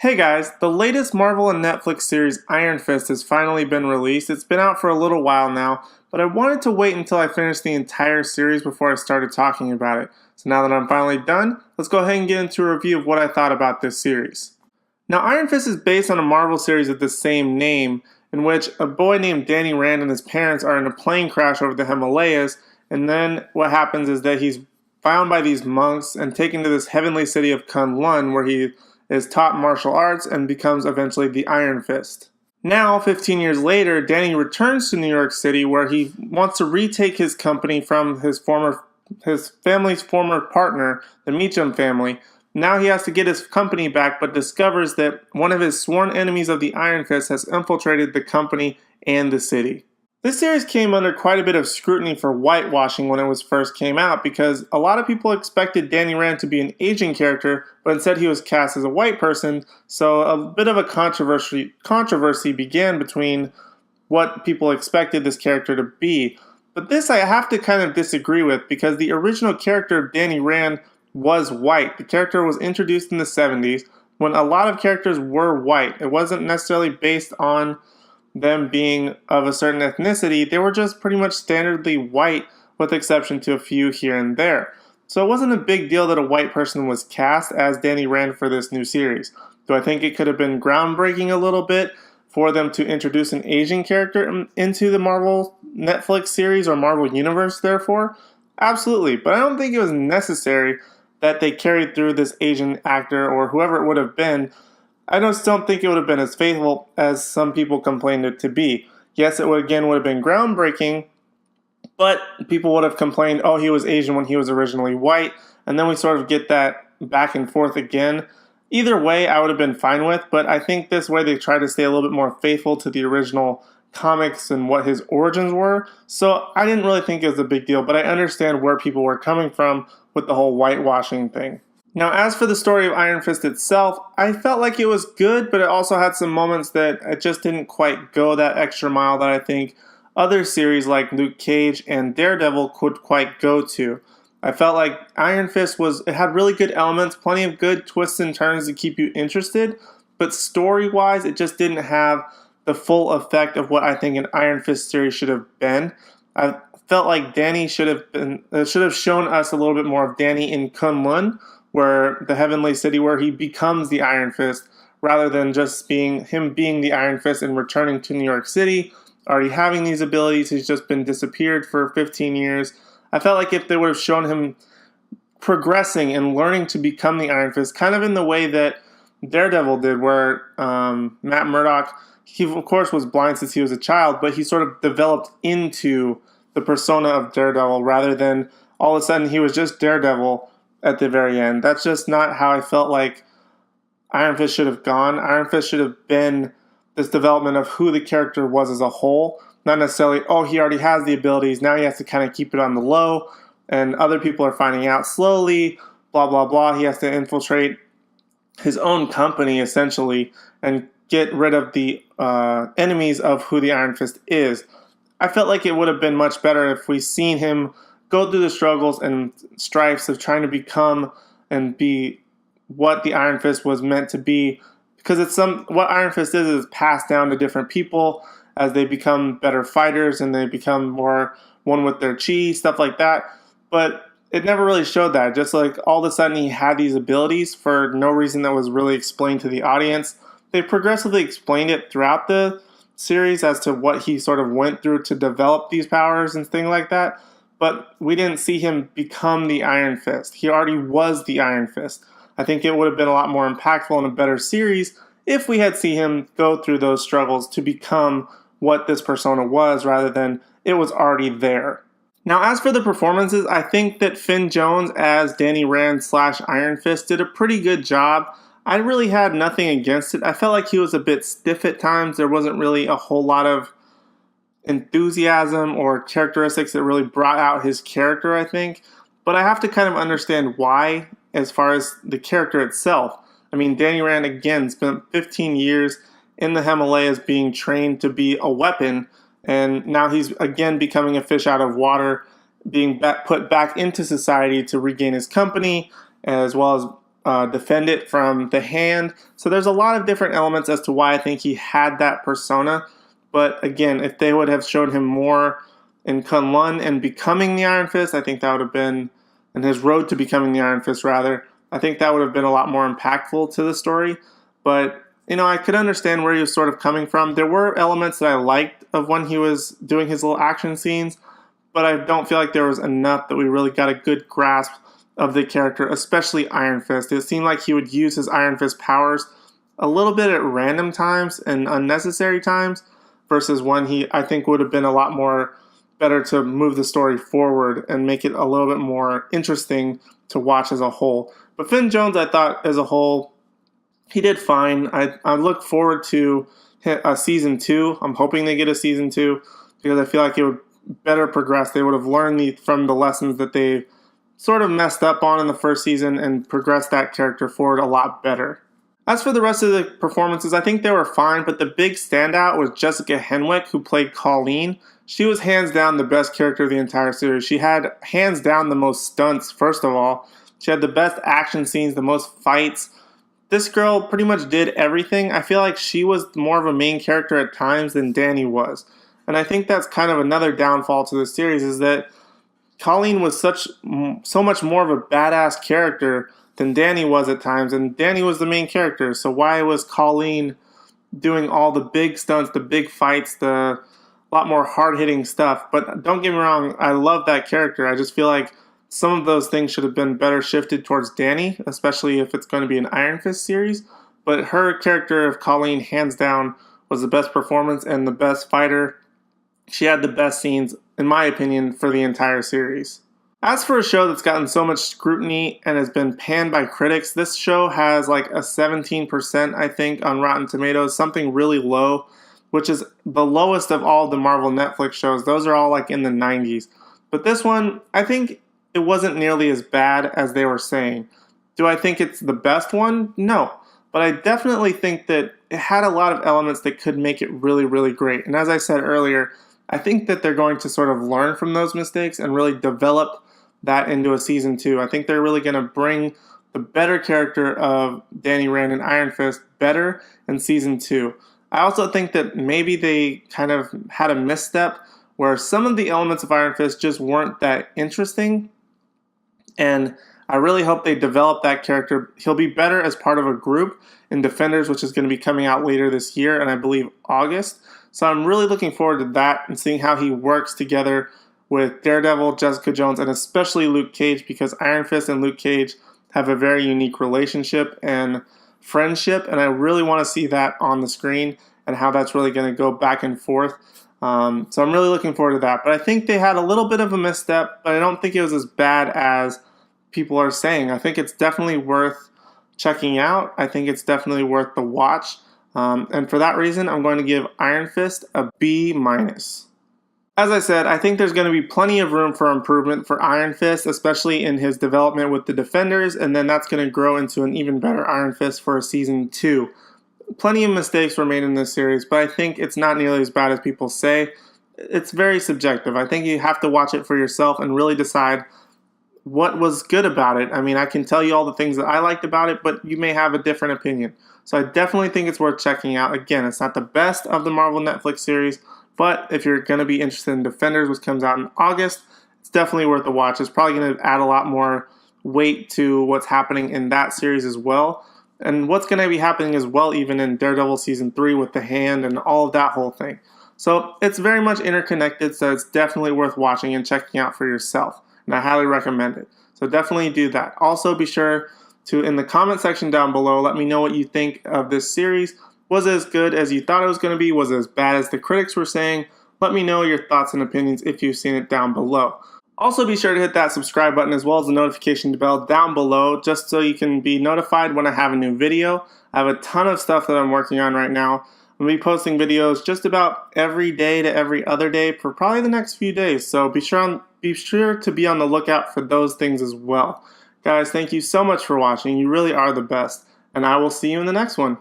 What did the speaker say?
Hey guys, the latest Marvel and Netflix series Iron Fist has finally been released. It's been out for a little while now, but I wanted to wait until I finished the entire series before I started talking about it. So now that I'm finally done, let's go ahead and get into a review of what I thought about this series. Now, Iron Fist is based on a Marvel series of the same name, in which a boy named Danny Rand and his parents are in a plane crash over the Himalayas, and then what happens is that he's found by these monks and taken to this heavenly city of Kunlun, where he is taught martial arts and becomes eventually the Iron Fist. Now, 15 years later, Danny returns to New York City where he wants to retake his company from his family's former partner, the Meacham family. Now he has to get his company back, but discovers that one of his sworn enemies of the Iron Fist has infiltrated the company and the city. This series came under quite a bit of scrutiny for whitewashing when it first came out, because a lot of people expected Danny Rand to be an Asian character, but instead he was cast as a white person, so a bit of a controversy began between what people expected this character to be. But this I have to kind of disagree with, because the original character of Danny Rand was white. The character was introduced in the 70s when a lot of characters were white. It wasn't necessarily based on them being of a certain ethnicity. They were just pretty much standardly white, with exception to a few here and there. So it wasn't a big deal that a white person was cast as Danny Rand for this new series. Do I think it could have been groundbreaking a little bit for them to introduce an Asian character into the Marvel Netflix series or Marvel Universe, therefore? Absolutely, but I don't think it was necessary that they carried through this Asian actor or whoever it would have been. I just don't think it would have been as faithful as some people complained it to be. Yes, it would have been groundbreaking, but people would have complained, oh, he was Asian when he was originally white, and then we sort of get that back and forth again. Either way, I would have been fine with, but I think this way they try to stay a little bit more faithful to the original comics and what his origins were, so I didn't really think it was a big deal, but I understand where people were coming from with the whole whitewashing thing. Now, as for the story of Iron Fist itself, I felt like it was good, but it also had some moments that it just didn't quite go that extra mile that I think other series like Luke Cage and Daredevil could quite go to. I felt like Iron Fist had really good elements, plenty of good twists and turns to keep you interested, but story-wise, it just didn't have the full effect of what I think an Iron Fist series should have been. I felt like Danny should have shown us a little bit more of Danny in Kunlun, where the heavenly city where he becomes the Iron Fist, rather than just being the Iron Fist and returning to New York City, already having these abilities. He's just been disappeared for 15 years. I felt like if they would have shown him progressing and learning to become the Iron Fist, kind of in the way that Daredevil did, where Matt Murdock, he of course was blind since he was a child, but he sort of developed into the persona of Daredevil, rather than all of a sudden he was just Daredevil at the very end. That's just not how I felt like Iron Fist should have gone. Iron Fist should have been this development of who the character was as a whole, not necessarily, oh, he already has the abilities, now he has to kind of keep it on the low, and other people are finding out slowly, blah, blah, blah. He has to infiltrate his own company, essentially, and get rid of the enemies of who the Iron Fist is. I felt like it would have been much better if we seen him go through the struggles and strifes of trying to become and be what the Iron Fist was meant to be, because what Iron Fist is passed down to different people as they become better fighters and they become more one with their chi, stuff like that. But it never really showed that. Just like all of a sudden he had these abilities for no reason that was really explained to the audience. They progressively explained it throughout the series as to what he sort of went through to develop these powers and things like that. But we didn't see him become the Iron Fist. He already was the Iron Fist. I think it would have been a lot more impactful and a better series if we had seen him go through those struggles to become what this persona was, rather than it was already there. Now, as for the performances, I think that Finn Jones as Danny Rand / Iron Fist did a pretty good job. I really had nothing against it. I felt like he was a bit stiff at times. There wasn't really a whole lot of enthusiasm or characteristics that really brought out his character, I think. But I have to kind of understand why, as far as the character itself. I mean, Danny Rand, again, spent 15 years in the Himalayas being trained to be a weapon, and now he's again becoming a fish out of water, being put back into society to regain his company, as well as defend it from the hand. So there's a lot of different elements as to why I think he had that persona. But again, if they would have showed him more in Kunlun and becoming the Iron Fist, I think that would have been, and his road to becoming the Iron Fist rather, I think that would have been a lot more impactful to the story. But, I could understand where he was sort of coming from. There were elements that I liked of when he was doing his little action scenes, but I don't feel like there was enough that we really got a good grasp of the character, especially Iron Fist. It seemed like he would use his Iron Fist powers a little bit at random times and unnecessary times, versus when I think would have been a lot more better to move the story forward and make it a little bit more interesting to watch as a whole. But Finn Jones, I thought as a whole, he did fine. I look forward to a season 2. I'm hoping they get a season 2 because I feel like it would better progress. They would have learned from the lessons that they sort of messed up on in the first season and progressed that character forward a lot better. As for the rest of the performances, I think they were fine, but the big standout was Jessica Henwick, who played Colleen. She was hands down the best character of the entire series. She had hands down the most stunts, first of all. She had the best action scenes, the most fights. This girl pretty much did everything. I feel like she was more of a main character at times than Danny was. And I think that's kind of another downfall to the series, is that Colleen was so much more of a badass character than Danny was at times, and Danny was the main character. So why was Colleen doing all the big stunts, the big fights, the lot more hard-hitting stuff? But don't get me wrong, I love that character. I just feel like some of those things should have been better shifted towards Danny, especially if it's going to be an Iron Fist series. But her character of Colleen, hands down, was the best performance and the best fighter. She had the best scenes, in my opinion, for the entire series. As for a show that's gotten so much scrutiny and has been panned by critics, this show has like a 17%, I think, on Rotten Tomatoes, something really low, which is the lowest of all the Marvel Netflix shows. Those are all like in the 90s. But this one, I think it wasn't nearly as bad as they were saying. Do I think it's the best one? No. But I definitely think that it had a lot of elements that could make it really, really great. And as I said earlier, I think that they're going to sort of learn from those mistakes and really develop that into a season 2. I think they're really going to bring the better character of Danny Rand and Iron Fist better in season 2. I also think that maybe they kind of had a misstep where some of the elements of Iron Fist just weren't that interesting. And I really hope they develop that character. He'll be better as part of a group in Defenders, which is going to be coming out later this year, and I believe August. So I'm really looking forward to that and seeing how he works together with Daredevil, Jessica Jones, and especially Luke Cage, because Iron Fist and Luke Cage have a very unique relationship and friendship, and I really want to see that on the screen and how that's really going to go back and forth. So I'm really looking forward to that. But I think they had a little bit of a misstep, but I don't think it was as bad as people are saying. I think it's definitely worth checking out. I think it's definitely worth the watch. And for that reason, I'm going to give Iron Fist a B-. As I said, I think there's going to be plenty of room for improvement for Iron Fist, especially in his development with the Defenders, and then that's going to grow into an even better Iron Fist for a season 2. Plenty of mistakes were made in this series, but I think it's not nearly as bad as people say. It's very subjective. I think you have to watch it for yourself and really decide what was good about it. I mean, I can tell you all the things that I liked about it, but you may have a different opinion. So I definitely think it's worth checking out. Again, it's not the best of the Marvel Netflix series, but if you're going to be interested in Defenders, which comes out in August, it's definitely worth a watch. It's probably going to add a lot more weight to what's happening in that series as well. And what's going to be happening as well even in Daredevil Season 3 with the hand and all of that whole thing. So it's very much interconnected, so it's definitely worth watching and checking out for yourself. And I highly recommend it. So definitely do that. Also be sure to, in the comment section down below, let me know what you think of this series. Was it as good as you thought it was going to be? Was it as bad as the critics were saying? Let me know your thoughts and opinions if you've seen it down below. Also be sure to hit that subscribe button as well as the notification bell down below just so you can be notified when I have a new video. I have a ton of stuff that I'm working on right now. I'm going to be posting videos just about every day to every other day for probably the next few days. So be sure to be on the lookout for those things as well. Guys, thank you so much for watching. You really are the best. And I will see you in the next one.